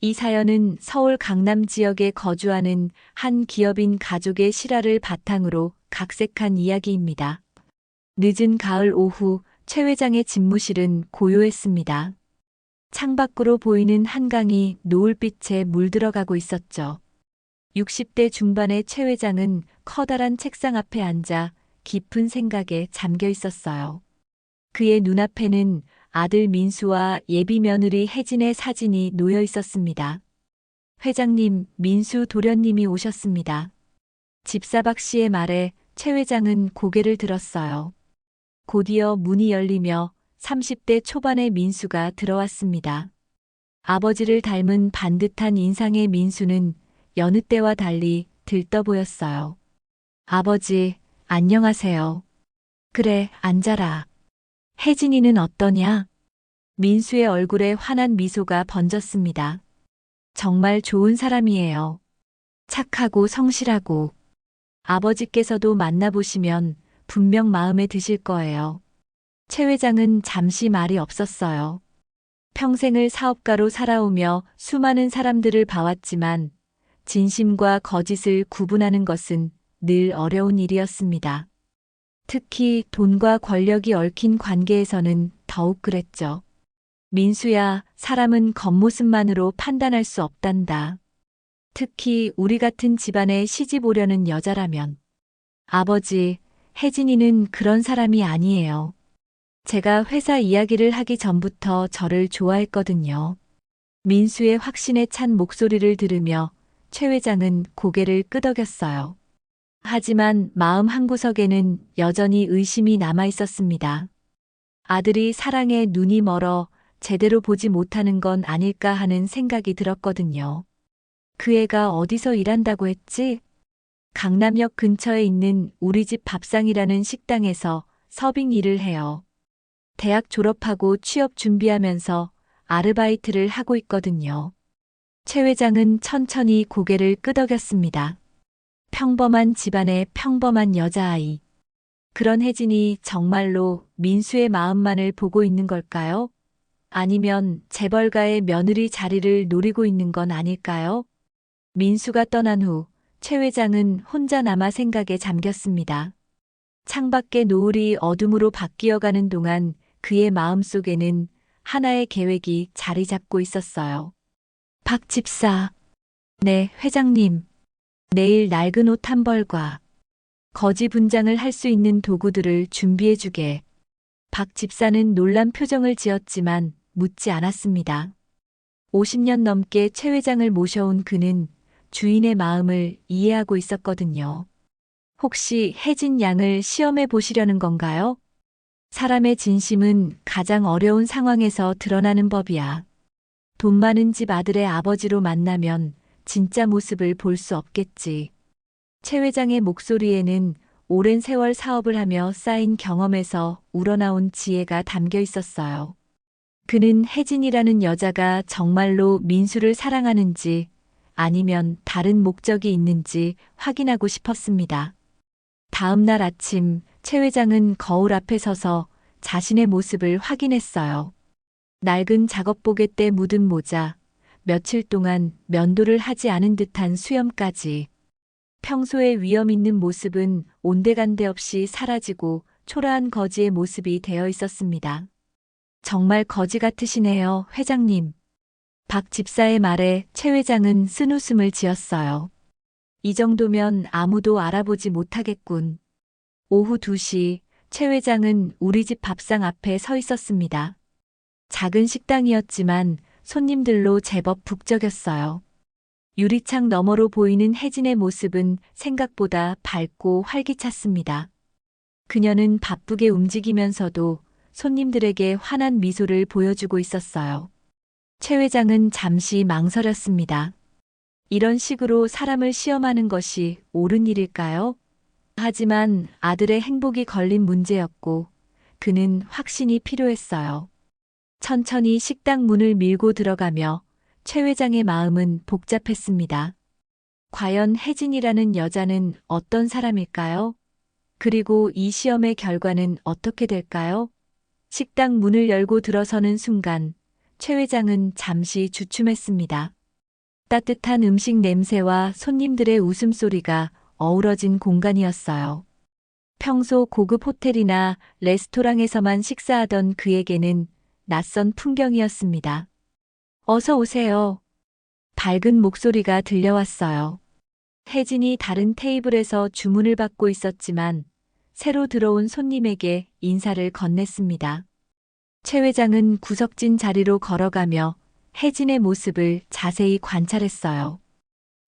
이 사연은 서울 강남 지역에 거주하는 한 기업인 가족의 실화를 바탕으로 각색한 이야기입니다. 늦은 가을 오후 최 회장의 집무실은 고요했습니다. 창밖으로 보이는 한강이 노을빛에 물들어가고 있었죠. 60대 중반의 최 회장은 커다란 책상 앞에 앉아 깊은 생각에 잠겨 있었어요. 그의 눈앞에는 아들 민수와 예비 며느리 혜진의 사진이 놓여 있었습니다. 회장님, 민수 도련님이 오셨습니다. 집사박 씨의 말에 최 회장은 고개를 들었어요. 곧이어 문이 열리며 30대 초반의 민수가 들어왔습니다. 아버지를 닮은 반듯한 인상의 민수는 여느 때와 달리 들떠 보였어요. 아버지, 안녕하세요. 그래, 앉아라. 혜진이는 어떠냐? 민수의 얼굴에 환한 미소가 번졌습니다. 정말 좋은 사람이에요. 착하고 성실하고. 아버지께서도 만나보시면 분명 마음에 드실 거예요. 최 회장은 잠시 말이 없었어요. 평생을 사업가로 살아오며 수많은 사람들을 봐왔지만 진심과 거짓을 구분하는 것은 늘 어려운 일이었습니다. 특히 돈과 권력이 얽힌 관계에서는 더욱 그랬죠. 민수야, 사람은 겉모습만으로 판단할 수 없단다. 특히 우리 같은 집안에 시집 오려는 여자라면. 아버지, 혜진이는 그런 사람이 아니에요. 제가 회사 이야기를 하기 전부터 저를 좋아했거든요. 민수의 확신에 찬 목소리를 들으며 최 회장은 고개를 끄덕였어요. 하지만 마음 한구석에는 여전히 의심이 남아 있었습니다. 아들이 사랑에 눈이 멀어 제대로 보지 못하는 건 아닐까 하는 생각이 들었거든요. 그 애가 어디서 일한다고 했지? 강남역 근처에 있는 우리 집 밥상이라는 식당에서 서빙 일을 해요. 대학 졸업하고 취업 준비하면서 아르바이트를 하고 있거든요. 최 회장은 천천히 고개를 끄덕였습니다. 평범한 집안의 평범한 여자아이. 그런 혜진이 정말로 민수의 마음만을 보고 있는 걸까요? 아니면 재벌가의 며느리 자리를 노리고 있는 건 아닐까요? 민수가 떠난 후 최 회장은 혼자 남아 생각에 잠겼습니다. 창밖의 노을이 어둠으로 바뀌어가는 동안 그의 마음속에는 하나의 계획이 자리 잡고 있었어요. 박 집사. 네, 회장님. 내일 낡은 옷 한 벌과 거지 분장을 할 수 있는 도구들을 준비해주게. 박 집사는 놀란 표정을 지었지만 묻지 않았습니다. 50년 넘게 최 회장을 모셔온 그는 주인의 마음을 이해하고 있었거든요. 혹시 혜진 양을 시험해 보시려는 건가요? 사람의 진심은 가장 어려운 상황에서 드러나는 법이야. 돈 많은 집 아들의 아버지로 만나면 진짜 모습을 볼 수 없겠지. 최 회장의 목소리에는 오랜 세월 사업을 하며 쌓인 경험에서 우러나온 지혜가 담겨 있었어요. 그는 혜진이라는 여자가 정말로 민수를 사랑하는지 아니면 다른 목적이 있는지 확인하고 싶었습니다. 다음 날 아침 최 회장은 거울 앞에 서서 자신의 모습을 확인했어요. 낡은 작업복에 때 묻은 모자, 며칠 동안 면도를 하지 않은 듯한 수염까지. 평소에 위험 있는 모습은 온데간데 없이 사라지고 초라한 거지의 모습이 되어 있었습니다. 정말 거지 같으시네요, 회장님. 박 집사의 말에 최 회장은 쓴웃음을 지었어요. 이 정도면 아무도 알아보지 못하겠군. 오후 2시 최 회장은 우리 집 밥상 앞에 서 있었습니다. 작은 식당이었지만 손님들로 제법 북적였어요. 유리창 너머로 보이는 혜진의 모습은 생각보다 밝고 활기찼습니다. 그녀는 바쁘게 움직이면서도 손님들에게 환한 미소를 보여주고 있었어요. 최 회장은 잠시 망설였습니다. 이런 식으로 사람을 시험하는 것이 옳은 일일까요? 하지만 아들의 행복이 걸린 문제였고 그는 확신이 필요했어요. 천천히 식당 문을 밀고 들어가며 최 회장의 마음은 복잡했습니다. 과연 혜진이라는 여자는 어떤 사람일까요? 그리고 이 시험의 결과는 어떻게 될까요? 식당 문을 열고 들어서는 순간 최 회장은 잠시 주춤했습니다. 따뜻한 음식 냄새와 손님들의 웃음소리가 어우러진 공간이었어요. 평소 고급 호텔이나 레스토랑에서만 식사하던 그에게는 낯선 풍경이었습니다. 어서 오세요. 밝은 목소리가 들려왔어요. 혜진이 다른 테이블에서 주문을 받고 있었지만 새로 들어온 손님에게 인사를 건넸습니다. 최 회장은 구석진 자리로 걸어가며 혜진의 모습을 자세히 관찰했어요.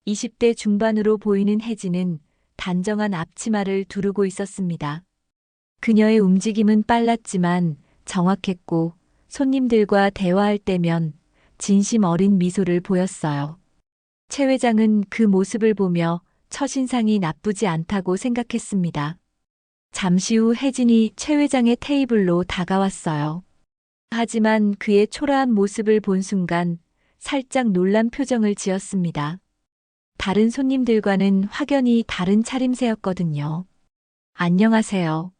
20대 중반으로 보이는 혜진은 단정한 앞치마를 두르고 있었습니다. 그녀의 움직임은 빨랐지만 정확했고 손님들과 대화할 때면 진심 어린 미소를 보였어요. 최 회장은 그 모습을 보며 첫인상이 나쁘지 않다고 생각했습니다. 잠시 후 혜진이 최 회장의 테이블로 다가왔어요. 하지만 그의 초라한 모습을 본 순간 살짝 놀란 표정을 지었습니다. 다른 손님들과는 확연히 다른 차림새였거든요. 안녕하세요.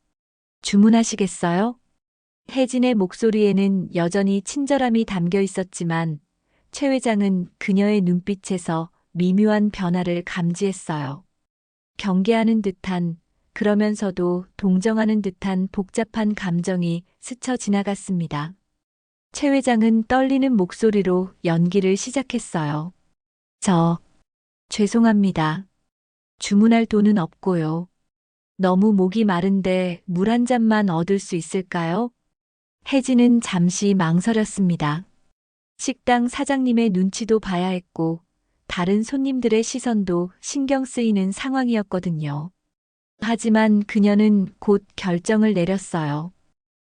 주문하시겠어요? 혜진의 목소리에는 여전히 친절함이 담겨 있었지만 최 회장은 그녀의 눈빛에서 미묘한 변화를 감지했어요. 경계하는 듯한, 그러면서도 동정하는 듯한 복잡한 감정이 스쳐 지나갔습니다. 최 회장은 떨리는 목소리로 연기를 시작했어요. 죄송합니다. 주문할 돈은 없고요. 너무 목이 마른데 물 한 잔만 얻을 수 있을까요? 혜진은 잠시 망설였습니다. 식당 사장님의 눈치도 봐야 했고, 다른 손님들의 시선도 신경 쓰이는 상황이었거든요. 하지만 그녀는 곧 결정을 내렸어요.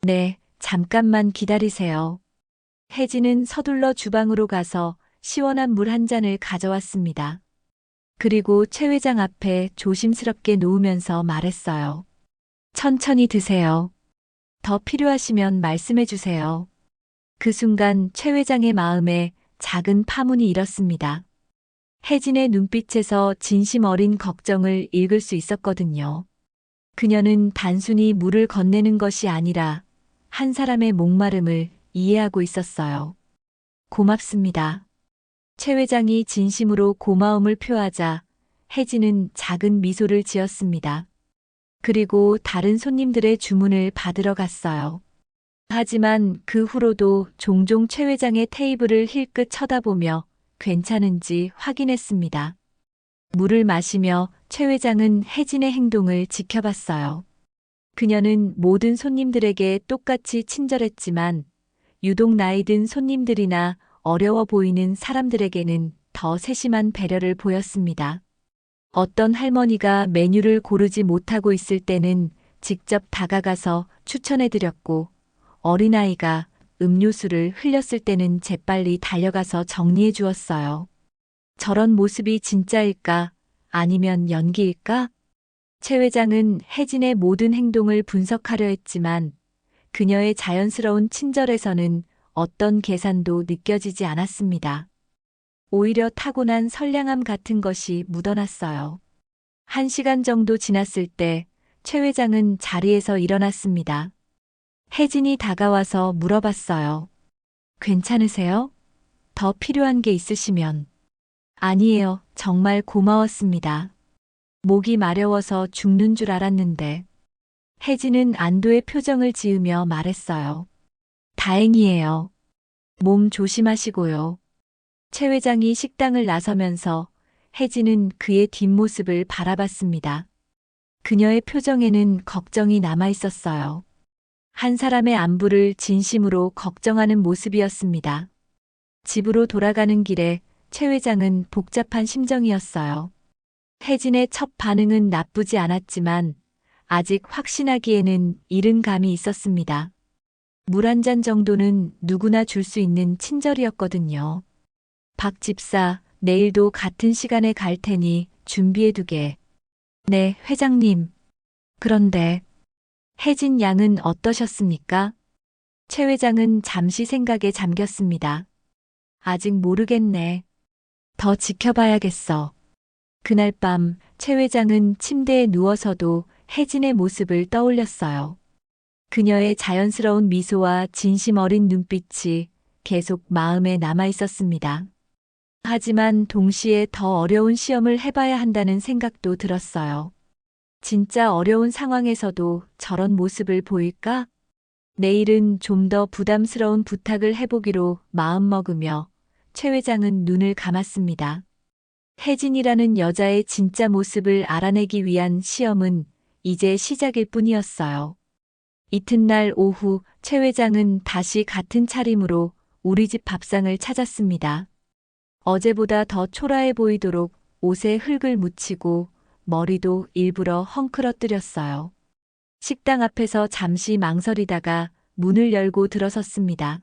네, 잠깐만 기다리세요. 혜진은 서둘러 주방으로 가서 시원한 물 한 잔을 가져왔습니다. 그리고 최 회장 앞에 조심스럽게 놓으면서 말했어요. 천천히 드세요. 더 필요하시면 말씀해 주세요. 그 순간 최 회장의 마음에 작은 파문이 일었습니다. 혜진의 눈빛에서 진심 어린 걱정을 읽을 수 있었거든요. 그녀는 단순히 물을 건네는 것이 아니라 한 사람의 목마름을 이해하고 있었어요. 고맙습니다. 최 회장이 진심으로 고마움을 표하자 혜진은 작은 미소를 지었습니다. 그리고 다른 손님들의 주문을 받으러 갔어요. 하지만 그 후로도 종종 최 회장의 테이블을 힐끗 쳐다보며 괜찮은지 확인했습니다. 물을 마시며 최 회장은 혜진의 행동을 지켜봤어요. 그녀는 모든 손님들에게 똑같이 친절했지만 유독 나이 든 손님들이나 어려워 보이는 사람들에게는 더 세심한 배려를 보였습니다. 어떤 할머니가 메뉴를 고르지 못하고 있을 때는 직접 다가가서 추천해드렸고, 어린아이가 음료수를 흘렸을 때는 재빨리 달려가서 정리해 주었어요. 저런 모습이 진짜일까? 아니면 연기일까? 최 회장은 혜진의 모든 행동을 분석하려 했지만 그녀의 자연스러운 친절에서는 어떤 계산도 느껴지지 않았습니다. 오히려 타고난 선량함 같은 것이 묻어났어요. 1시간 정도 지났을 때 최 회장은 자리에서 일어났습니다. 혜진이 다가와서 물어봤어요. 괜찮으세요? 더 필요한 게 있으시면. 아니에요. 정말 고마웠습니다. 목이 마려워서 죽는 줄 알았는데. 혜진은 안도의 표정을 지으며 말했어요. 다행이에요. 몸 조심하시고요. 최 회장이 식당을 나서면서 혜진은 그의 뒷모습을 바라봤습니다. 그녀의 표정에는 걱정이 남아 있었어요. 한 사람의 안부를 진심으로 걱정하는 모습이었습니다. 집으로 돌아가는 길에 최 회장은 복잡한 심정이었어요. 혜진의 첫 반응은 나쁘지 않았지만 아직 확신하기에는 이른 감이 있었습니다. 물 한 잔 정도는 누구나 줄 수 있는 친절이었거든요. 박 집사, 내일도 같은 시간에 갈 테니 준비해두게. 네, 회장님. 그런데 혜진 양은 어떠셨습니까? 최 회장은 잠시 생각에 잠겼습니다. 아직 모르겠네. 더 지켜봐야겠어. 그날 밤 최 회장은 침대에 누워서도 혜진의 모습을 떠올렸어요. 그녀의 자연스러운 미소와 진심 어린 눈빛이 계속 마음에 남아 있었습니다. 하지만 동시에 더 어려운 시험을 해봐야 한다는 생각도 들었어요. 진짜 어려운 상황에서도 저런 모습을 보일까? 내일은 좀 더 부담스러운 부탁을 해보기로 마음먹으며 최 회장은 눈을 감았습니다. 혜진이라는 여자의 진짜 모습을 알아내기 위한 시험은 이제 시작일 뿐이었어요. 이튿날 오후 최 회장은 다시 같은 차림으로 우리 집 밥상을 찾았습니다. 어제보다 더 초라해 보이도록 옷에 흙을 묻히고 머리도 일부러 헝클어뜨렸어요. 식당 앞에서 잠시 망설이다가 문을 열고 들어섰습니다.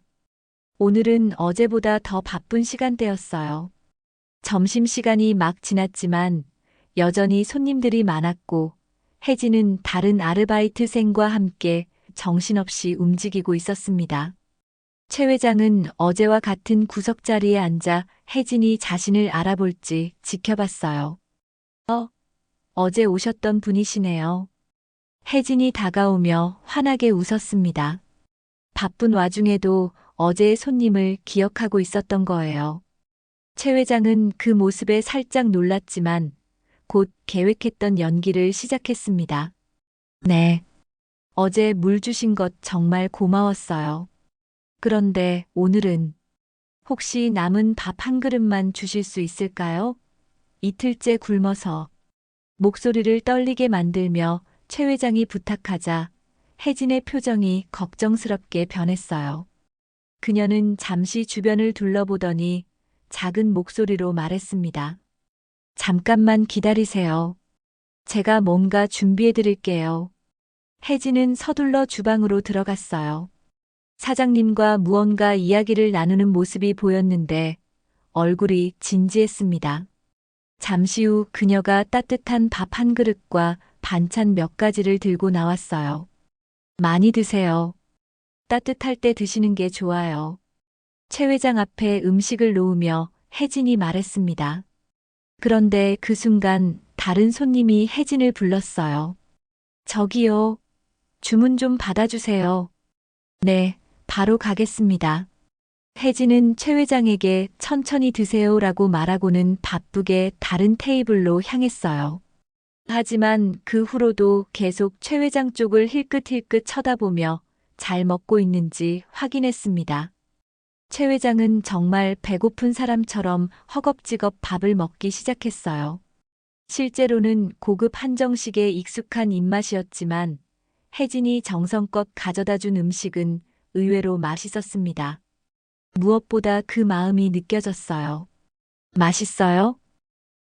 오늘은 어제보다 더 바쁜 시간대였어요. 점심시간이 막 지났지만 여전히 손님들이 많았고 혜진은 다른 아르바이트생과 함께 정신없이 움직이고 있었습니다. 최 회장은 어제와 같은 구석자리에 앉아 혜진이 자신을 알아볼지 지켜봤어요. 어제 오셨던 분이시네요. 혜진이 다가오며 환하게 웃었습니다. 바쁜 와중에도 어제의 손님을 기억하고 있었던 거예요. 최 회장은 그 모습에 살짝 놀랐지만 곧 계획했던 연기를 시작했습니다. 네. 어제 물 주신 것 정말 고마웠어요. 그런데 오늘은 혹시 남은 밥 한 그릇만 주실 수 있을까요? 이틀째 굶어서 목소리를 떨리게 만들며 최 회장이 부탁하자 혜진의 표정이 걱정스럽게 변했어요. 그녀는 잠시 주변을 둘러보더니 작은 목소리로 말했습니다. 잠깐만 기다리세요. 제가 뭔가 준비해 드릴게요. 혜진은 서둘러 주방으로 들어갔어요. 사장님과 무언가 이야기를 나누는 모습이 보였는데 얼굴이 진지했습니다. 잠시 후 그녀가 따뜻한 밥 한 그릇과 반찬 몇 가지를 들고 나왔어요. 많이 드세요. 따뜻할 때 드시는 게 좋아요. 최 회장 앞에 음식을 놓으며 혜진이 말했습니다. 그런데 그 순간 다른 손님이 혜진을 불렀어요. 저기요. 주문 좀 받아주세요. 네, 바로 가겠습니다. 혜진은 최 회장에게 천천히 드세요라고 말하고는 바쁘게 다른 테이블로 향했어요. 하지만 그 후로도 계속 최 회장 쪽을 힐끗힐끗 쳐다보며 잘 먹고 있는지 확인했습니다. 최 회장은 정말 배고픈 사람처럼 허겁지겁 밥을 먹기 시작했어요. 실제로는 고급 한정식에 익숙한 입맛이었지만 혜진이 정성껏 가져다 준 음식은 의외로 맛있었습니다. 무엇보다 그 마음이 느껴졌어요. 맛있어요?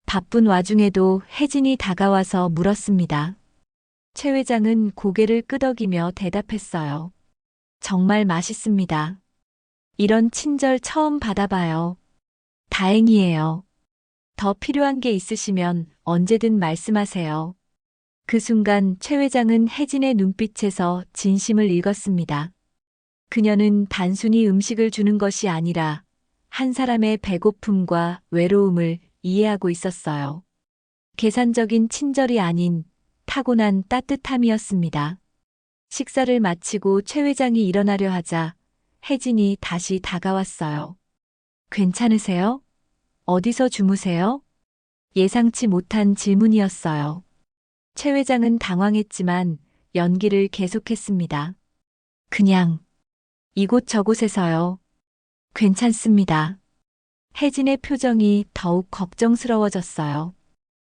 바쁜 와중에도 혜진이 다가와서 물었습니다. 최 회장은 고개를 끄덕이며 대답했어요. 정말 맛있습니다. 이런 친절 처음 받아봐요. 다행이에요. 더 필요한 게 있으시면 언제든 말씀하세요. 그 순간 최 회장은 혜진의 눈빛에서 진심을 읽었습니다. 그녀는 단순히 음식을 주는 것이 아니라 한 사람의 배고픔과 외로움을 이해하고 있었어요. 계산적인 친절이 아닌 타고난 따뜻함이었습니다. 식사를 마치고 최 회장이 일어나려 하자 혜진이 다시 다가왔어요. 괜찮으세요? 어디서 주무세요? 예상치 못한 질문이었어요. 최 회장은 당황했지만 연기를 계속했습니다. 그냥 이곳저곳에서요. 괜찮습니다. 혜진의 표정이 더욱 걱정스러워졌어요.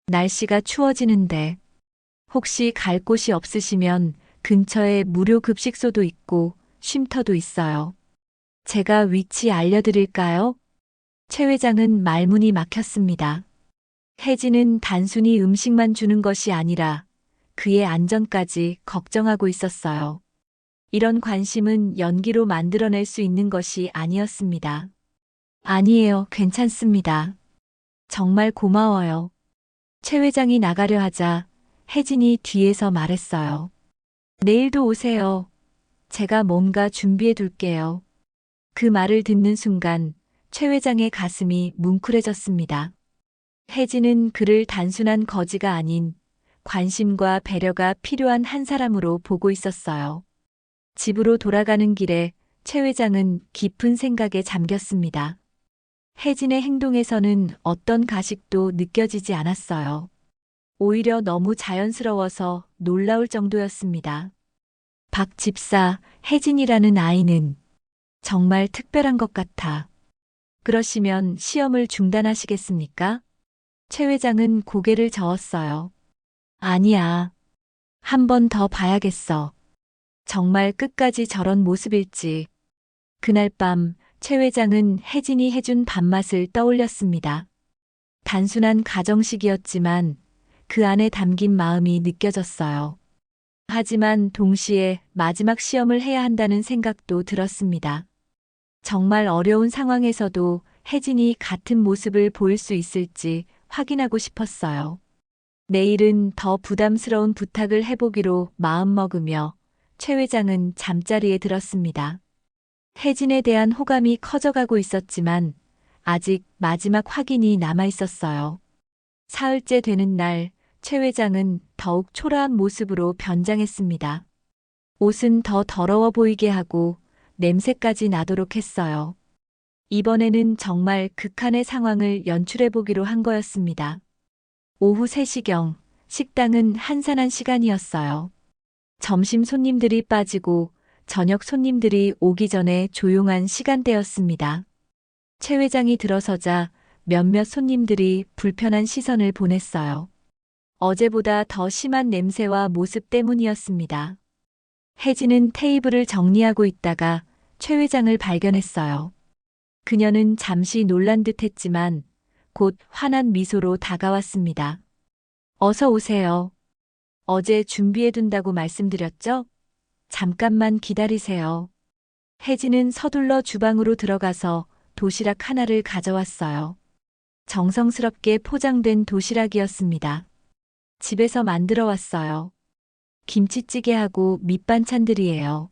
날씨가 추워지는데 혹시 갈 곳이 없으시면 근처에 무료 급식소도 있고 쉼터도 있어요. 제가 위치 알려드릴까요? 최 회장은 말문이 막혔습니다. 혜진은 단순히 음식만 주는 것이 아니라 그의 안전까지 걱정하고 있었어요. 이런 관심은 연기로 만들어낼 수 있는 것이 아니었습니다. 아니에요, 괜찮습니다. 정말 고마워요. 최 회장이 나가려 하자 혜진이 뒤에서 말했어요. 내일도 오세요. 제가 뭔가 준비해 둘게요. 그 말을 듣는 순간 최 회장의 가슴이 뭉클해졌습니다. 혜진은 그를 단순한 거지가 아닌 관심과 배려가 필요한 한 사람으로 보고 있었어요. 집으로 돌아가는 길에 최 회장은 깊은 생각에 잠겼습니다. 혜진의 행동에서는 어떤 가식도 느껴지지 않았어요. 오히려 너무 자연스러워서 놀라울 정도였습니다. 박 집사, 혜진이라는 아이는 정말 특별한 것 같아. 그러시면 시험을 중단하시겠습니까? 최 회장은 고개를 저었어요. 아니야. 한 번 더 봐야겠어. 정말 끝까지 저런 모습일지. 그날 밤 최 회장은 혜진이 해준 밥맛을 떠올렸습니다. 단순한 가정식이었지만 그 안에 담긴 마음이 느껴졌어요. 하지만 동시에 마지막 시험을 해야 한다는 생각도 들었습니다. 정말 어려운 상황에서도 혜진이 같은 모습을 보일 수 있을지 확인하고 싶었어요. 내일은 더 부담스러운 부탁을 해보기로 마음먹으며 최 회장은 잠자리에 들었습니다. 혜진에 대한 호감이 커져가고 있었지만 아직 마지막 확인이 남아 있었어요. 사흘째 되는 날, 최 회장은 더욱 초라한 모습으로 변장했습니다. 옷은 더 더러워 보이게 하고 냄새까지 나도록 했어요. 이번에는 정말 극한의 상황을 연출해보기로 한 거였습니다. 오후 3시경, 식당은 한산한 시간이었어요. 점심 손님들이 빠지고 저녁 손님들이 오기 전에 조용한 시간대였습니다. 최 회장이 들어서자 몇몇 손님들이 불편한 시선을 보냈어요. 어제보다 더 심한 냄새와 모습 때문이었습니다. 혜진은 테이블을 정리하고 있다가 최 회장을 발견했어요. 그녀는 잠시 놀란 듯 했지만 곧 환한 미소로 다가왔습니다. 어서 오세요. 어제 준비해둔다고 말씀드렸죠? 잠깐만 기다리세요. 혜진은 서둘러 주방으로 들어가서 도시락 하나를 가져왔어요. 정성스럽게 포장된 도시락이었습니다. 집에서 만들어 왔어요. 김치찌개하고 밑반찬들이에요.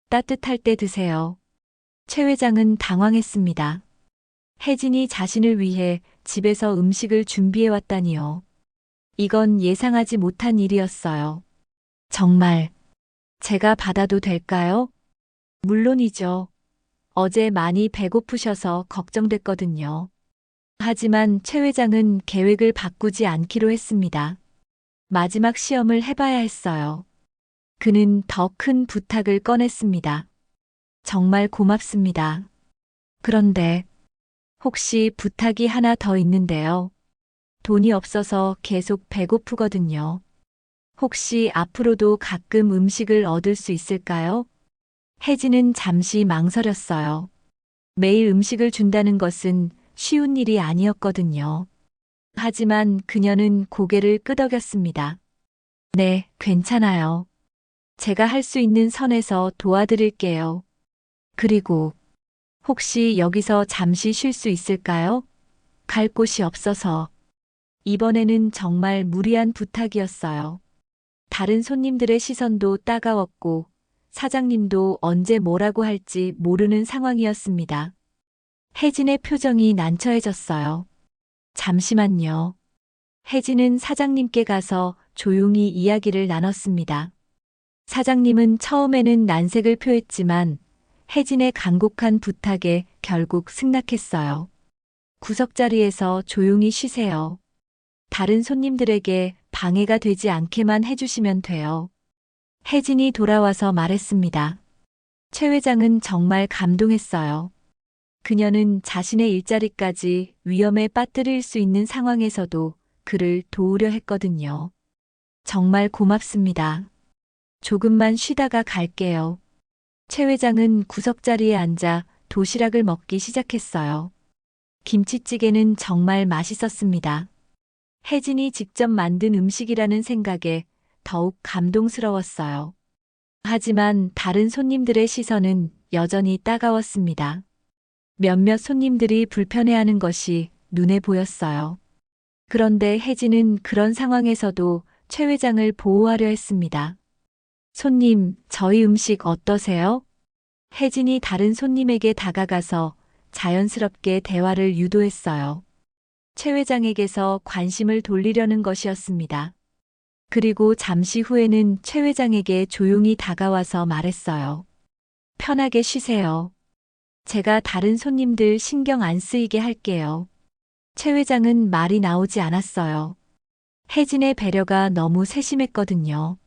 따뜻할 때 드세요. 최 회장은 당황했습니다. 혜진이 자신을 위해 집에서 음식을 준비해 왔다니요. 이건 예상하지 못한 일이었어요. 정말 제가 받아도 될까요? 물론이죠. 어제 많이 배고프셔서 걱정됐거든요. 하지만 최 회장은 계획을 바꾸지 않기로 했습니다. 마지막 시험을 해봐야 했어요. 그는 더 큰 부탁을 꺼냈습니다. 정말 고맙습니다. 그런데 혹시 부탁이 하나 더 있는데요. 돈이 없어서 계속 배고프거든요. 혹시 앞으로도 가끔 음식을 얻을 수 있을까요? 혜진은 잠시 망설였어요. 매일 음식을 준다는 것은 쉬운 일이 아니었거든요. 하지만 그녀는 고개를 끄덕였습니다. 네, 괜찮아요. 제가 할 수 있는 선에서 도와드릴게요. 그리고 혹시 여기서 잠시 쉴 수 있을까요? 갈 곳이 없어서. 이번에는 정말 무리한 부탁이었어요. 다른 손님들의 시선도 따가웠고 사장님도 언제 뭐라고 할지 모르는 상황이었습니다. 혜진의 표정이 난처해졌어요. 잠시만요. 혜진은 사장님께 가서 조용히 이야기를 나눴습니다. 사장님은 처음에는 난색을 표했지만 혜진의 간곡한 부탁에 결국 승낙했어요. 구석자리에서 조용히 쉬세요. 다른 손님들에게 방해가 되지 않게만 해주시면 돼요. 혜진이 돌아와서 말했습니다. 최 회장은 정말 감동했어요. 그녀는 자신의 일자리까지 위험에 빠뜨릴 수 있는 상황에서도 그를 도우려 했거든요. 정말 고맙습니다. 조금만 쉬다가 갈게요. 최 회장은 구석자리에 앉아 도시락을 먹기 시작했어요. 김치찌개는 정말 맛있었습니다. 혜진이 직접 만든 음식이라는 생각에 더욱 감동스러웠어요. 하지만 다른 손님들의 시선은 여전히 따가웠습니다. 몇몇 손님들이 불편해하는 것이 눈에 보였어요. 그런데 혜진은 그런 상황에서도 최 회장을 보호하려 했습니다. 손님, 저희 음식 어떠세요? 혜진이 다른 손님에게 다가가서 자연스럽게 대화를 유도했어요. 최 회장에게서 관심을 돌리려는 것이었습니다. 그리고 잠시 후에는 최 회장에게 조용히 다가와서 말했어요. 편하게 쉬세요. 제가 다른 손님들 신경 안 쓰이게 할게요. 최 회장은 말이 나오지 않았어요. 혜진의 배려가 너무 세심했거든요.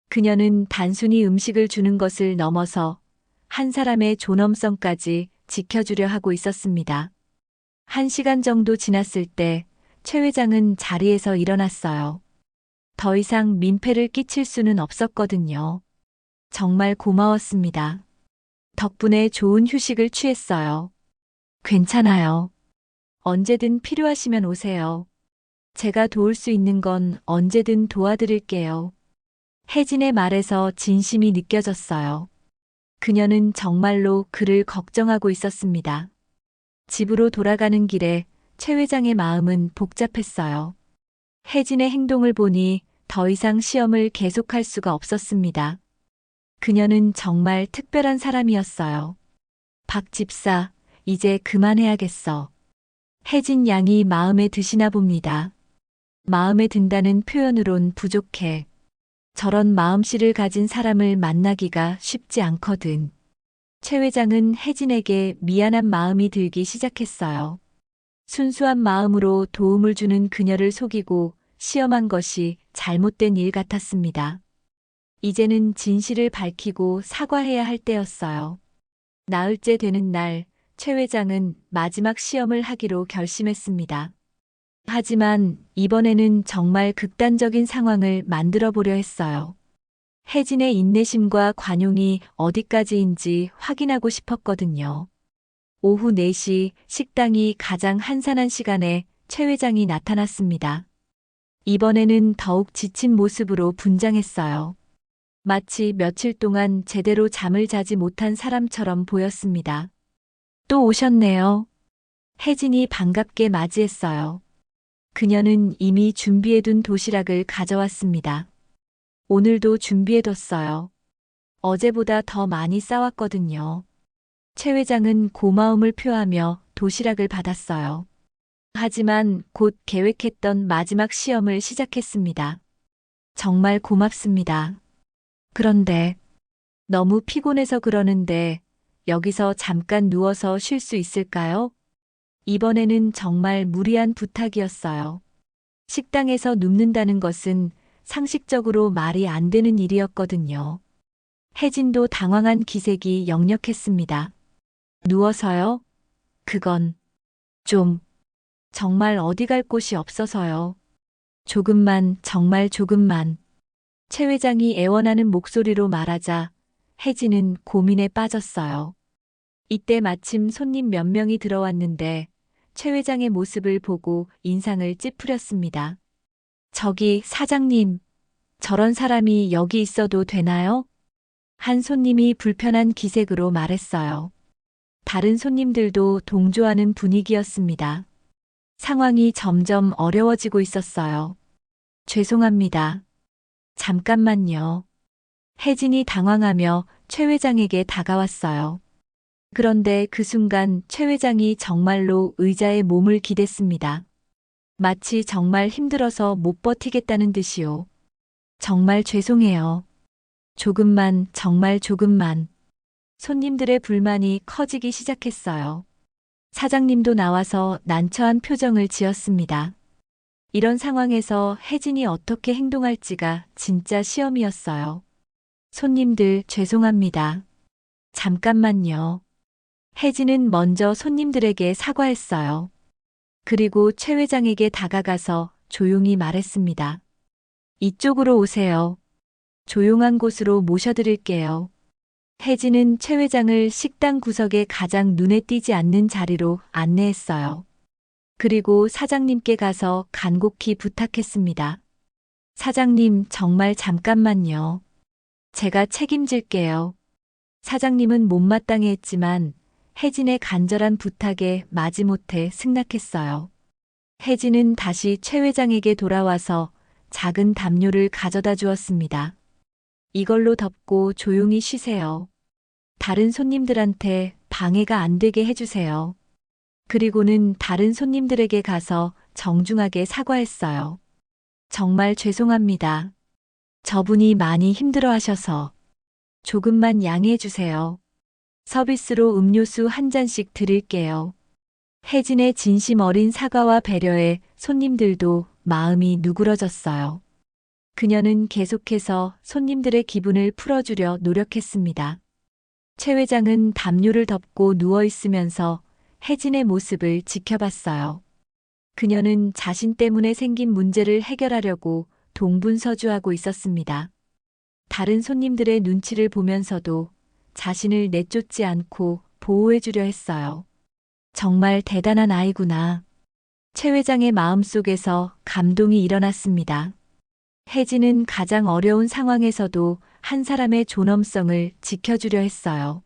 그녀는 단순히 음식을 주는 것을 넘어서 한 사람의 존엄성까지 지켜주려 하고 있었습니다. 1시간 정도 지났을 때 최 회장은 자리에서 일어났어요. 더 이상 민폐를 끼칠 수는 없었거든요. 정말 고마웠습니다. 덕분에 좋은 휴식을 취했어요. 괜찮아요. 언제든 필요하시면 오세요. 제가 도울 수 있는 건 언제든 도와드릴게요. 혜진의 말에서 진심이 느껴졌어요. 그녀는 정말로 그를 걱정하고 있었습니다. 집으로 돌아가는 길에 최 회장의 마음은 복잡했어요. 혜진의 행동을 보니 더 이상 시험을 계속할 수가 없었습니다. 그녀는 정말 특별한 사람이었어요. 박 집사, 이제 그만해야겠어. 혜진 양이 마음에 드시나 봅니다. 마음에 든다는 표현으론 부족해. 저런 마음씨를 가진 사람을 만나기가 쉽지 않거든. 최 회장은 혜진에게 미안한 마음이 들기 시작했어요. 순수한 마음으로 도움을 주는 그녀를 속이고 시험한 것이 잘못된 일 같았습니다. 이제는 진실을 밝히고 사과해야 할 때였어요. 나흘째 되는 날, 최 회장은 마지막 시험을 하기로 결심했습니다. 하지만 이번에는 정말 극단적인 상황을 만들어 보려 했어요. 혜진의 인내심과 관용이 어디까지인지 확인하고 싶었거든요. 오후 4시 식당이 가장 한산한 시간에 최 회장이 나타났습니다. 이번에는 더욱 지친 모습으로 분장했어요. 마치 며칠 동안 제대로 잠을 자지 못한 사람처럼 보였습니다. 또 오셨네요. 혜진이 반갑게 맞이했어요. 그녀는 이미 준비해둔 도시락을 가져왔습니다. 오늘도 준비해뒀어요. 어제보다 더 많이 싸왔거든요. 최 회장은 고마움을 표하며 도시락을 받았어요. 하지만 곧 계획했던 마지막 시험을 시작했습니다. 정말 고맙습니다. 그런데 너무 피곤해서 그러는데 여기서 잠깐 누워서 쉴 수 있을까요? 이번에는 정말 무리한 부탁이었어요. 식당에서 눕는다는 것은 상식적으로 말이 안 되는 일이었거든요. 혜진도 당황한 기색이 역력했습니다. 누워서요? 그건 좀 정말 어디 갈 곳이 없어서요. 조금만, 정말 조금만. 최 회장이 애원하는 목소리로 말하자 혜진은 고민에 빠졌어요. 이때 마침 손님 몇 명이 들어왔는데 최 회장의 모습을 보고 인상을 찌푸렸습니다. 저기 사장님, 저런 사람이 여기 있어도 되나요? 한 손님이 불편한 기색으로 말했어요. 다른 손님들도 동조하는 분위기였습니다. 상황이 점점 어려워지고 있었어요. 죄송합니다. 잠깐만요. 혜진이 당황하며 최 회장에게 다가왔어요. 그런데 그 순간 최 회장이 정말로 의자에 몸을 기댔습니다. 마치 정말 힘들어서 못 버티겠다는 듯이요. 정말 죄송해요. 조금만, 정말 조금만. 손님들의 불만이 커지기 시작했어요. 사장님도 나와서 난처한 표정을 지었습니다. 이런 상황에서 혜진이 어떻게 행동할지가 진짜 시험이었어요. 손님들 죄송합니다. 잠깐만요. 혜진은 먼저 손님들에게 사과했어요. 그리고 최 회장에게 다가가서 조용히 말했습니다. 이쪽으로 오세요. 조용한 곳으로 모셔드릴게요. 혜진은 최 회장을 식당 구석에 가장 눈에 띄지 않는 자리로 안내했어요. 그리고 사장님께 가서 간곡히 부탁했습니다. 사장님, 정말 잠깐만요. 제가 책임질게요. 사장님은 못마땅해 했지만 혜진의 간절한 부탁에 마지못해 승낙했어요. 혜진은 다시 최 회장에게 돌아와서 작은 담요를 가져다 주었습니다. 이걸로 덮고 조용히 쉬세요. 다른 손님들한테 방해가 안 되게 해주세요. 그리고는 다른 손님들에게 가서 정중하게 사과했어요. 정말 죄송합니다. 저분이 많이 힘들어 하셔서 조금만 양해해 주세요. 서비스로 음료수 한 잔씩 드릴게요. 혜진의 진심 어린 사과와 배려에 손님들도 마음이 누그러졌어요. 그녀는 계속해서 손님들의 기분을 풀어주려 노력했습니다. 최 회장은 담요를 덮고 누워 있으면서 혜진의 모습을 지켜봤어요. 그녀는 자신 때문에 생긴 문제를 해결하려고 동분서주하고 있었습니다. 다른 손님들의 눈치를 보면서도 자신을 내쫓지 않고 보호해주려 했어요. 정말 대단한 아이구나. 최 회장의 마음속에서 감동이 일어났습니다. 혜진은 가장 어려운 상황에서도 한 사람의 존엄성을 지켜주려 했어요.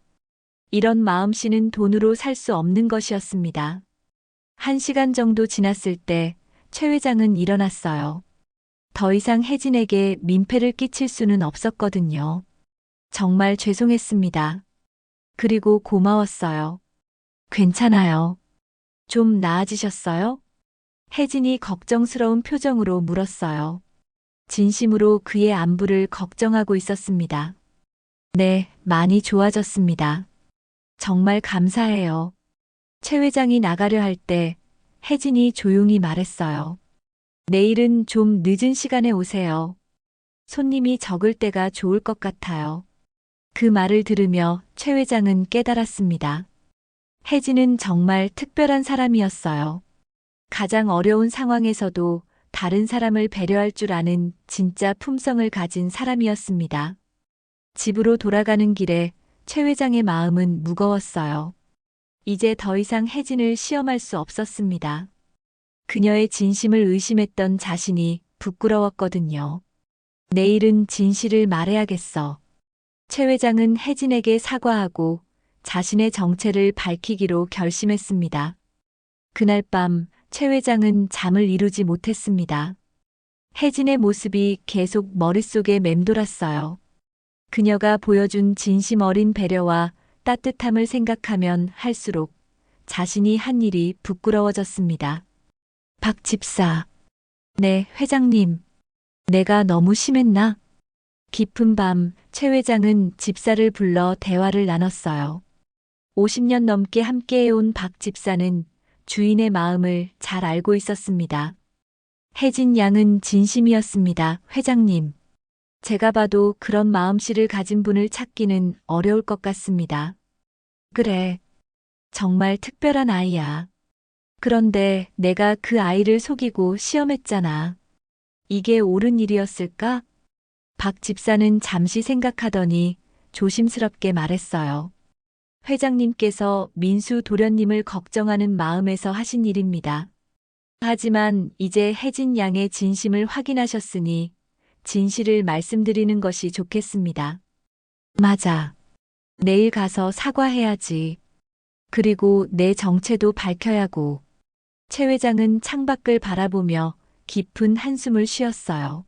이런 마음씨는 돈으로 살 수 없는 것이었습니다. 1시간 정도 지났을 때 최 회장은 일어났어요. 더 이상 혜진에게 민폐를 끼칠 수는 없었거든요. 정말 죄송했습니다. 그리고 고마웠어요. 괜찮아요. 좀 나아지셨어요? 혜진이 걱정스러운 표정으로 물었어요. 진심으로 그의 안부를 걱정하고 있었습니다. 네, 많이 좋아졌습니다. 정말 감사해요. 최 회장이 나가려 할 때 혜진이 조용히 말했어요. 내일은 좀 늦은 시간에 오세요. 손님이 적을 때가 좋을 것 같아요. 그 말을 들으며 최 회장은 깨달았습니다. 혜진은 정말 특별한 사람이었어요. 가장 어려운 상황에서도 다른 사람을 배려할 줄 아는 진짜 품성을 가진 사람이었습니다. 집으로 돌아가는 길에 최 회장의 마음은 무거웠어요. 이제 더 이상 혜진을 시험할 수 없었습니다. 그녀의 진심을 의심했던 자신이 부끄러웠거든요. 내일은 진실을 말해야겠어. 최 회장은 혜진에게 사과하고 자신의 정체를 밝히기로 결심했습니다. 그날 밤 최 회장은 잠을 이루지 못했습니다. 혜진의 모습이 계속 머릿속에 맴돌았어요. 그녀가 보여준 진심 어린 배려와 따뜻함을 생각하면 할수록 자신이 한 일이 부끄러워졌습니다. 박 집사. 네, 회장님. 내가 너무 심했나? 깊은 밤, 최 회장은 집사를 불러 대화를 나눴어요. 50년 넘게 함께해온 박 집사는 주인의 마음을 잘 알고 있었습니다. 혜진 양은 진심이었습니다, 회장님. 제가 봐도 그런 마음씨를 가진 분을 찾기는 어려울 것 같습니다. 그래. 정말 특별한 아이야. 그런데 내가 그 아이를 속이고 시험했잖아. 이게 옳은 일이었을까? 박 집사는 잠시 생각하더니 조심스럽게 말했어요. 회장님께서 민수 도련님을 걱정하는 마음에서 하신 일입니다. 하지만 이제 혜진 양의 진심을 확인하셨으니 진실을 말씀드리는 것이 좋겠습니다. 맞아. 내일 가서 사과해야지. 그리고 내 정체도 밝혀야 하고. 최 회장은 창밖을 바라보며 깊은 한숨을 쉬었어요.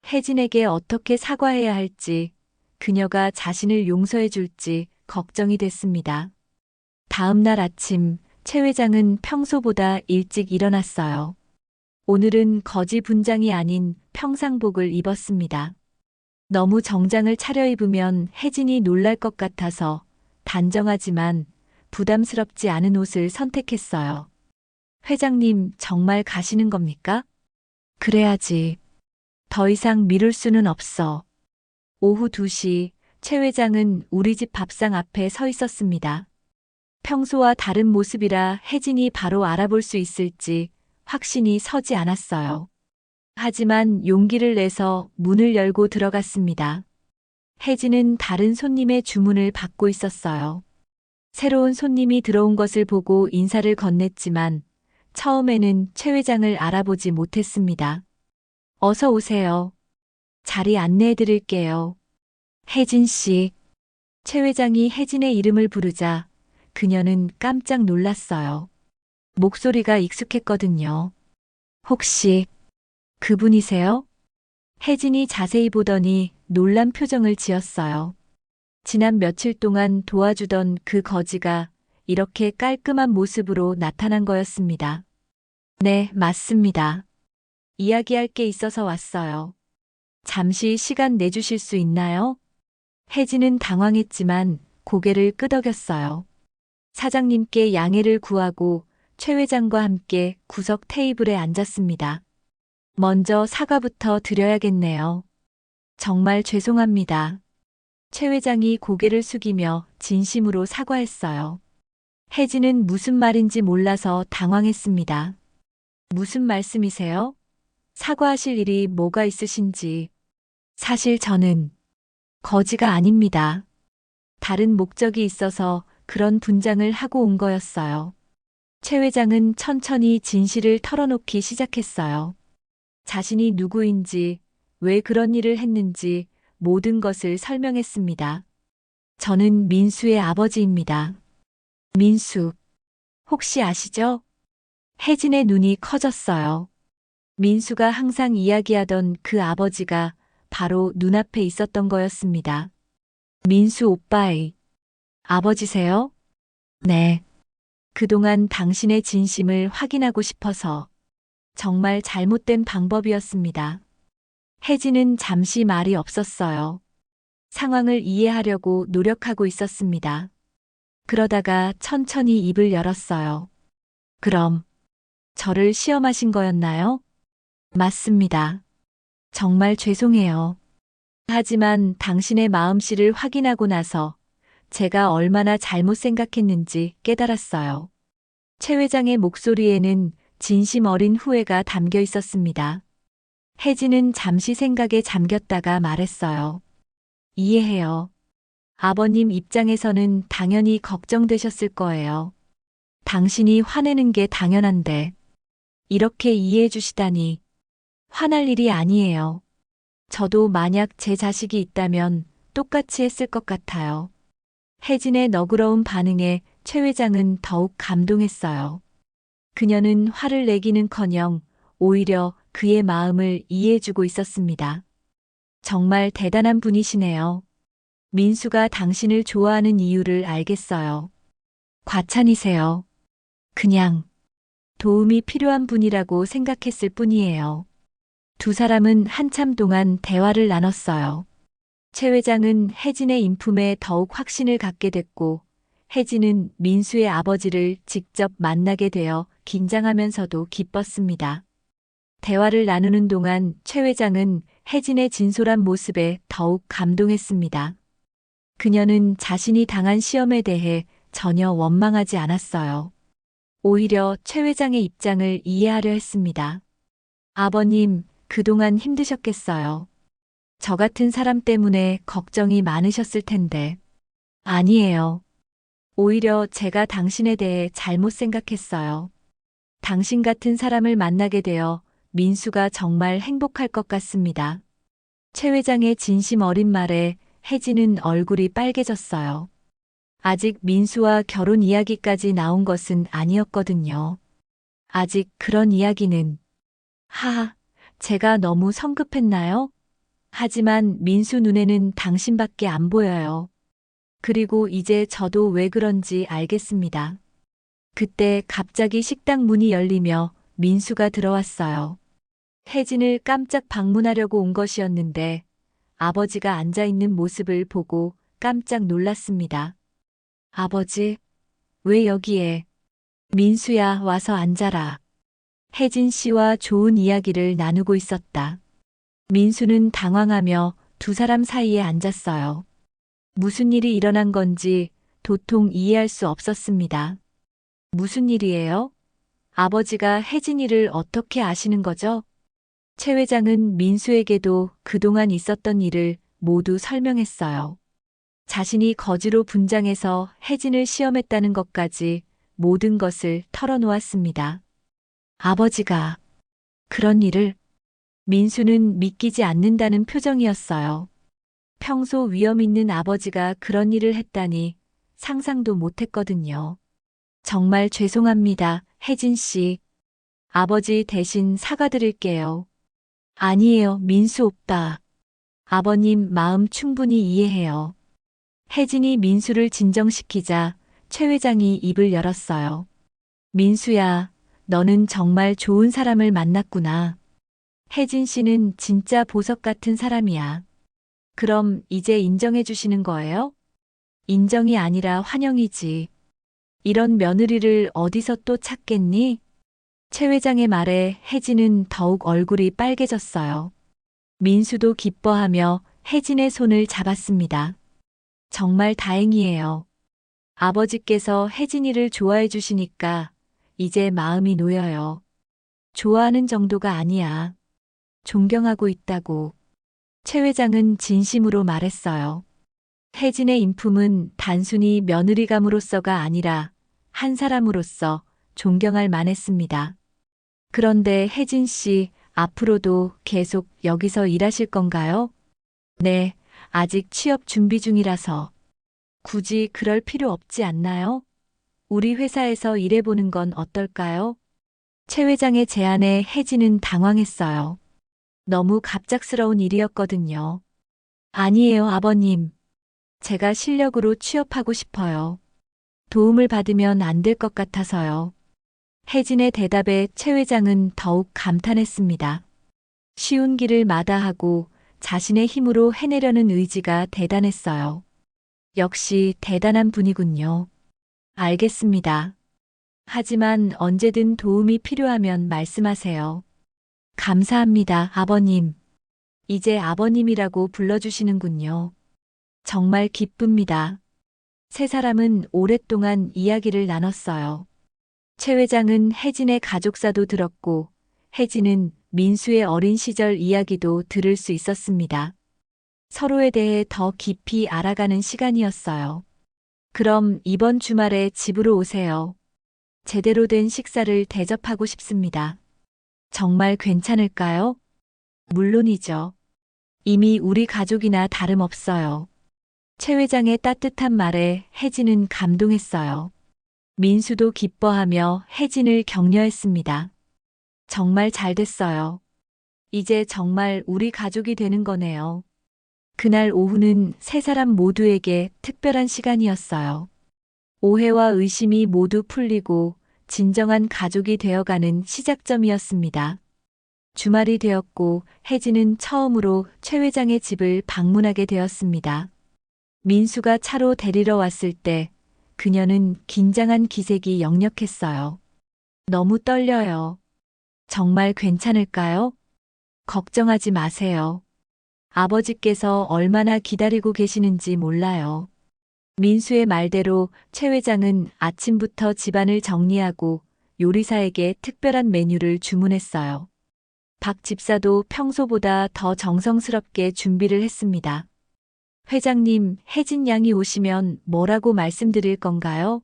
혜진에게 어떻게 사과해야 할지, 그녀가 자신을 용서해 줄지 걱정이 됐습니다. 다음 날 아침, 최 회장은 평소보다 일찍 일어났어요. 오늘은 거지 분장이 아닌 평상복을 입었습니다. 너무 정장을 차려입으면 혜진이 놀랄 것 같아서 단정하지만 부담스럽지 않은 옷을 선택했어요. 회장님, 정말 가시는 겁니까? 그래야지. 더 이상 미룰 수는 없어. 오후 2시, 최 회장은 우리 집 밥상 앞에 서 있었습니다. 평소와 다른 모습이라 혜진이 바로 알아볼 수 있을지 확신이 서지 않았어요. 하지만 용기를 내서 문을 열고 들어갔습니다. 혜진은 다른 손님의 주문을 받고 있었어요. 새로운 손님이 들어온 것을 보고 인사를 건넸지만 처음에는 최 회장을 알아보지 못했습니다. 어서 오세요. 자리 안내해 드릴게요. 혜진 씨. 최 회장이 혜진의 이름을 부르자 그녀는 깜짝 놀랐어요. 목소리가 익숙했거든요. 혹시 그분이세요? 혜진이 자세히 보더니 놀란 표정을 지었어요. 지난 며칠 동안 도와주던 그 거지가 이렇게 깔끔한 모습으로 나타난 거였습니다. 네, 맞습니다. 이야기할 게 있어서 왔어요. 잠시 시간 내주실 수 있나요? 혜진은 당황했지만 고개를 끄덕였어요. 사장님께 양해를 구하고 최 회장과 함께 구석 테이블에 앉았습니다. 먼저 사과부터 드려야겠네요. 정말 죄송합니다. 최 회장이 고개를 숙이며 진심으로 사과했어요. 혜진은 무슨 말인지 몰라서 당황했습니다. 무슨 말씀이세요? 사과하실 일이 뭐가 있으신지. 사실 저는 거지가 아닙니다. 다른 목적이 있어서 그런 분장을 하고 온 거였어요. 최 회장은 천천히 진실을 털어놓기 시작했어요. 자신이 누구인지, 왜 그런 일을 했는지 모든 것을 설명했습니다. 저는 민수의 아버지입니다. 민수, 혹시 아시죠? 혜진의 눈이 커졌어요. 민수가 항상 이야기하던 그 아버지가 바로 눈앞에 있었던 거였습니다. 민수 오빠의 아버지세요? 네. 그동안 당신의 진심을 확인하고 싶어서 정말 잘못된 방법이었습니다. 혜진은 잠시 말이 없었어요. 상황을 이해하려고 노력하고 있었습니다. 그러다가 천천히 입을 열었어요. 그럼 저를 시험하신 거였나요? 맞습니다. 정말 죄송해요. 하지만 당신의 마음씨를 확인하고 나서 제가 얼마나 잘못 생각했는지 깨달았어요. 최 회장의 목소리에는 진심 어린 후회가 담겨 있었습니다. 혜진은 잠시 생각에 잠겼다가 말했어요. 이해해요. 아버님 입장에서는 당연히 걱정되셨을 거예요. 당신이 화내는 게 당연한데 이렇게 이해해 주시다니 화날 일이 아니에요. 저도 만약 제 자식이 있다면 똑같이 했을 것 같아요. 혜진의 너그러운 반응에 최 회장은 더욱 감동했어요. 그녀는 화를 내기는커녕 오히려 그의 마음을 이해해주고 있었습니다. 정말 대단한 분이시네요. 민수가 당신을 좋아하는 이유를 알겠어요. 과찬이세요. 그냥 도움이 필요한 분이라고 생각했을 뿐이에요. 두 사람은 한참 동안 대화를 나눴어요. 최 회장은 혜진의 인품에 더욱 확신을 갖게 됐고, 혜진은 민수의 아버지를 직접 만나게 되어 긴장하면서도 기뻤습니다. 대화를 나누는 동안 최 회장은 혜진의 진솔한 모습에 더욱 감동했습니다. 그녀는 자신이 당한 시험에 대해 전혀 원망하지 않았어요. 오히려 최 회장의 입장을 이해하려 했습니다. 아버님, 그동안 힘드셨겠어요. 저 같은 사람 때문에 걱정이 많으셨을 텐데. 아니에요. 오히려 제가 당신에 대해 잘못 생각했어요. 당신 같은 사람을 만나게 되어 민수가 정말 행복할 것 같습니다. 최 회장의 진심 어린 말에 혜진은 얼굴이 빨개졌어요. 아직 민수와 결혼 이야기까지 나온 것은 아니었거든요. 아직 그런 이야기는. 하하, 제가 너무 성급했나요? 하지만 민수 눈에는 당신밖에 안 보여요. 그리고 이제 저도 왜 그런지 알겠습니다. 그때 갑자기 식당 문이 열리며 민수가 들어왔어요. 혜진을 깜짝 방문하려고 온 것이었는데 아버지가 앉아있는 모습을 보고 깜짝 놀랐습니다. 아버지, 왜 여기에? 민수야, 와서 앉아라. 혜진 씨와 좋은 이야기를 나누고 있었다. 민수는 당황하며 두 사람 사이에 앉았어요. 무슨 일이 일어난 건지 도통 이해할 수 없었습니다. 무슨 일이에요? 아버지가 혜진이를 어떻게 아시는 거죠? 최 회장은 민수에게도 그동안 있었던 일을 모두 설명했어요. 자신이 거지로 분장해서 혜진을 시험했다는 것까지 모든 것을 털어놓았습니다. 아버지가 그런 일을? 민수는 믿기지 않는다는 표정이었어요. 평소 위험 있는 아버지가 그런 일을 했다니 상상도 못했거든요. 정말 죄송합니다, 혜진 씨. 아버지 대신 사과드릴게요. 아니에요, 민수 오빠. 아버님 마음 충분히 이해해요. 혜진이 민수를 진정시키자 최 회장이 입을 열었어요. 민수야, 너는 정말 좋은 사람을 만났구나. 혜진 씨는 진짜 보석 같은 사람이야. 그럼 이제 인정해 주시는 거예요? 인정이 아니라 환영이지. 이런 며느리를 어디서 또 찾겠니? 최 회장의 말에 혜진은 더욱 얼굴이 빨개졌어요. 민수도 기뻐하며 혜진의 손을 잡았습니다. 정말 다행이에요. 아버지께서 혜진이를 좋아해 주시니까 이제 마음이 놓여요. 좋아하는 정도가 아니야. 존경하고 있다고. 최 회장은 진심으로 말했어요. 혜진의 인품은 단순히 며느리감으로서가 아니라 한 사람으로서 존경할 만했습니다. 그런데 혜진 씨, 앞으로도 계속 여기서 일하실 건가요? 네, 아직 취업 준비 중이라서. 굳이 그럴 필요 없지 않나요? 우리 회사에서 일해보는 건 어떨까요? 최 회장의 제안에 혜진은 당황했어요. 너무 갑작스러운 일이었거든요. 아니에요, 아버님. 제가 실력으로 취업하고 싶어요. 도움을 받으면 안 될 것 같아서요. 혜진의 대답에 최 회장은 더욱 감탄했습니다. 쉬운 길을 마다하고 자신의 힘으로 해내려는 의지가 대단했어요. 역시 대단한 분이군요. 알겠습니다. 하지만 언제든 도움이 필요하면 말씀하세요. 감사합니다, 아버님. 이제 아버님이라고 불러주시는군요. 정말 기쁩니다. 세 사람은 오랫동안 이야기를 나눴어요. 최 회장은 혜진의 가족사도 들었고, 혜진은 민수의 어린 시절 이야기도 들을 수 있었습니다. 서로에 대해 더 깊이 알아가는 시간이었어요. 그럼 이번 주말에 집으로 오세요. 제대로 된 식사를 대접하고 싶습니다. 정말 괜찮을까요? 물론이죠. 이미 우리 가족이나 다름없어요. 최 회장의 따뜻한 말에 혜진은 감동했어요. 민수도 기뻐하며 혜진을 격려했습니다. 정말 잘 됐어요. 이제 정말 우리 가족이 되는 거네요. 그날 오후는 세 사람 모두에게 특별한 시간이었어요. 오해와 의심이 모두 풀리고 진정한 가족이 되어가는 시작점이었습니다. 주말이 되었고 혜진은 처음으로 최 회장의 집을 방문하게 되었습니다. 민수가 차로 데리러 왔을 때 그녀는 긴장한 기색이 역력했어요. 너무 떨려요. 정말 괜찮을까요? 걱정하지 마세요. 아버지께서 얼마나 기다리고 계시는지 몰라요. 민수의 말대로 최 회장은 아침부터 집안을 정리하고 요리사에게 특별한 메뉴를 주문했어요. 박 집사도 평소보다 더 정성스럽게 준비를 했습니다. 회장님, 혜진 양이 오시면 뭐라고 말씀드릴 건가요?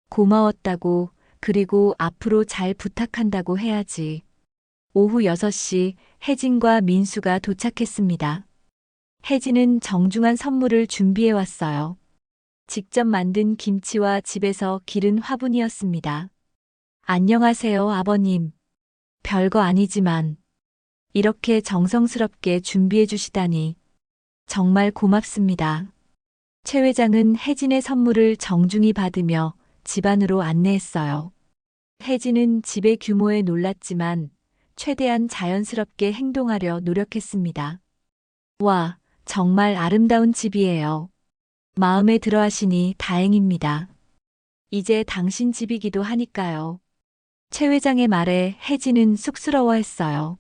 고마웠다고, 그리고 앞으로 잘 부탁한다고 해야지. 오후 6시 혜진과 민수가 도착했습니다. 혜진은 정중한 선물을 준비해 왔어요. 직접 만든 김치와 집에서 기른 화분이었습니다. 안녕하세요, 아버님. 별거 아니지만 이렇게 정성스럽게 준비해 주시다니 정말 고맙습니다. 최 회장은 혜진의 선물을 정중히 받으며 집 안으로 안내했어요. 혜진은 집의 규모에 놀랐지만 최대한 자연스럽게 행동하려 노력했습니다. 와, 정말 아름다운 집이에요. 마음에 들어 하시니 다행입니다. 이제 당신 집이기도 하니까요. 최 회장의 말에 혜진은 쑥스러워했어요.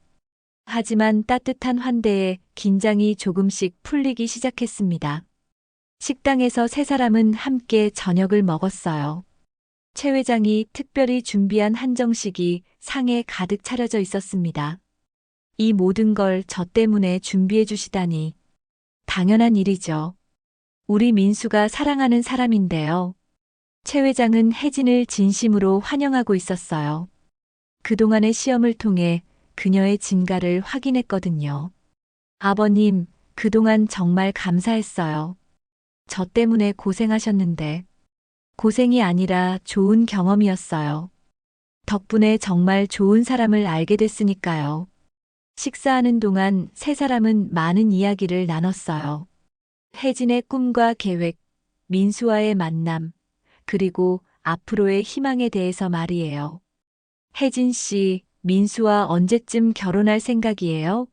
하지만 따뜻한 환대에 긴장이 조금씩 풀리기 시작했습니다. 식당에서 세 사람은 함께 저녁을 먹었어요. 최 회장이 특별히 준비한 한정식이 상에 가득 차려져 있었습니다. 이 모든 걸 저 때문에 준비해 주시다니. 당연한 일이죠. 우리 민수가 사랑하는 사람인데요. 최 회장은 혜진을 진심으로 환영하고 있었어요. 그동안의 시험을 통해 그녀의 진가를 확인했거든요. 아버님, 그동안 정말 감사했어요. 저 때문에 고생하셨는데. 고생이 아니라 좋은 경험이었어요. 덕분에 정말 좋은 사람을 알게 됐으니까요. 식사하는 동안 세 사람은 많은 이야기를 나눴어요. 혜진의 꿈과 계획, 민수와의 만남, 그리고 앞으로의 희망에 대해서 말이에요. 혜진 씨, 민수와 언제쯤 결혼할 생각이에요?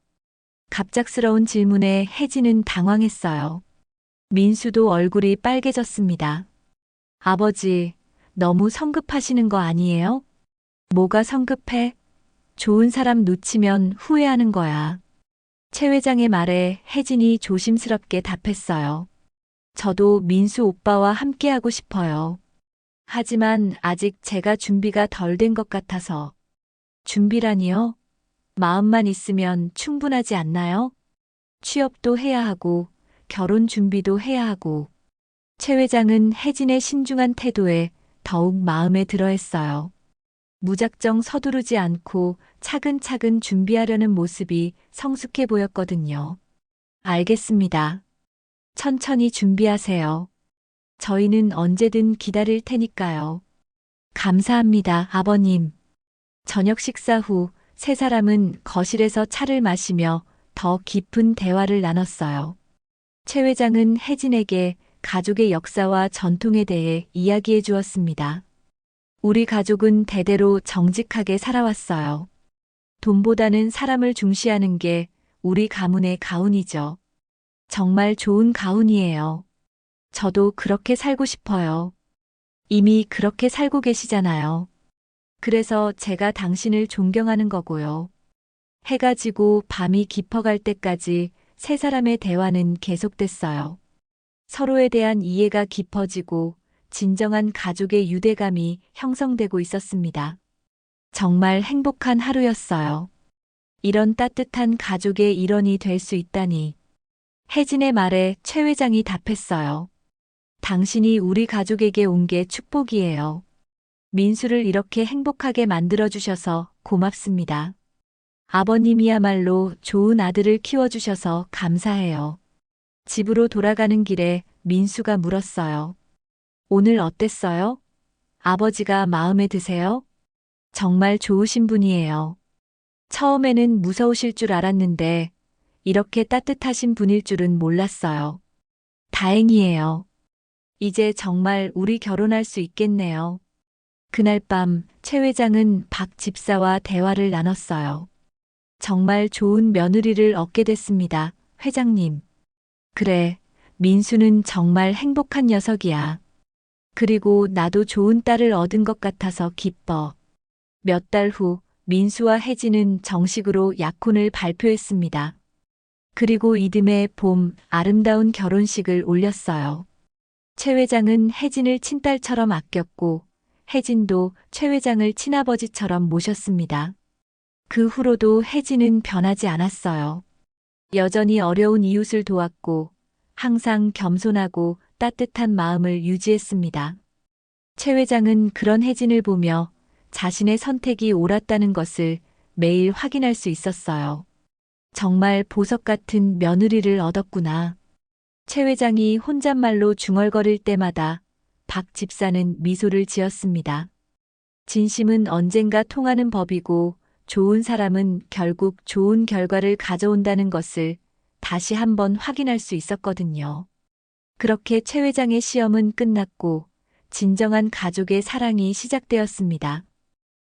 갑작스러운 질문에 혜진은 당황했어요. 민수도 얼굴이 빨개졌습니다. 아버지, 너무 성급하시는 거 아니에요? 뭐가 성급해? 좋은 사람 놓치면 후회하는 거야. 최 회장의 말에 혜진이 조심스럽게 답했어요. 저도 민수 오빠와 함께하고 싶어요. 하지만 아직 제가 준비가 덜 된 것 같아서. 준비라니요? 마음만 있으면 충분하지 않나요? 취업도 해야 하고, 결혼 준비도 해야 하고. 최 회장은 혜진의 신중한 태도에 더욱 마음에 들어 했어요. 무작정 서두르지 않고 차근차근 준비하려는 모습이 성숙해 보였거든요. 알겠습니다. 천천히 준비하세요. 저희는 언제든 기다릴 테니까요. 감사합니다, 아버님. 저녁 식사 후 세 사람은 거실에서 차를 마시며 더 깊은 대화를 나눴어요. 최 회장은 혜진에게 가족의 역사와 전통에 대해 이야기해 주었습니다. 우리 가족은 대대로 정직하게 살아왔어요. 돈보다는 사람을 중시하는 게 우리 가문의 가훈이죠. 정말 좋은 가훈이에요. 저도 그렇게 살고 싶어요. 이미 그렇게 살고 계시잖아요. 그래서 제가 당신을 존경하는 거고요. 해가 지고 밤이 깊어갈 때까지 세 사람의 대화는 계속됐어요. 서로에 대한 이해가 깊어지고 진정한 가족의 유대감이 형성되고 있었습니다. 정말 행복한 하루였어요. 이런 따뜻한 가족의 일원이 될 수 있다니. 혜진의 말에 최 회장이 답했어요. 당신이 우리 가족에게 온 게 축복이에요. 민수를 이렇게 행복하게 만들어주셔서 고맙습니다. 아버님이야말로 좋은 아들을 키워주셔서 감사해요. 집으로 돌아가는 길에 민수가 물었어요. 오늘 어땠어요? 아버지가 마음에 드세요? 정말 좋으신 분이에요. 처음에는 무서우실 줄 알았는데 이렇게 따뜻하신 분일 줄은 몰랐어요. 다행이에요. 이제 정말 우리 결혼할 수 있겠네요. 그날 밤 최 회장은 박 집사와 대화를 나눴어요. 정말 좋은 며느리를 얻게 됐습니다, 회장님. 그래, 민수는 정말 행복한 녀석이야. 그리고 나도 좋은 딸을 얻은 것 같아서 기뻐. 몇 달 후 민수와 혜진은 정식으로 약혼을 발표했습니다. 그리고 이듬해 봄 아름다운 결혼식을 올렸어요. 최 회장은 혜진을 친딸처럼 아꼈고 혜진도 최 회장을 친아버지처럼 모셨습니다. 그 후로도 혜진은 변하지 않았어요. 여전히 어려운 이웃을 도왔고 항상 겸손하고 따뜻한 마음을 유지했습니다. 최 회장은 그런 혜진을 보며 자신의 선택이 옳았다는 것을 매일 확인할 수 있었어요. 정말 보석 같은 며느리를 얻었구나. 최 회장이 혼잣말로 중얼거릴 때마다 박 집사는 미소를 지었습니다. 진심은 언젠가 통하는 법이고 좋은 사람은 결국 좋은 결과를 가져온다는 것을 다시 한번 확인할 수 있었거든요. 그렇게 최 회장의 시험은 끝났고 진정한 가족의 사랑이 시작되었습니다.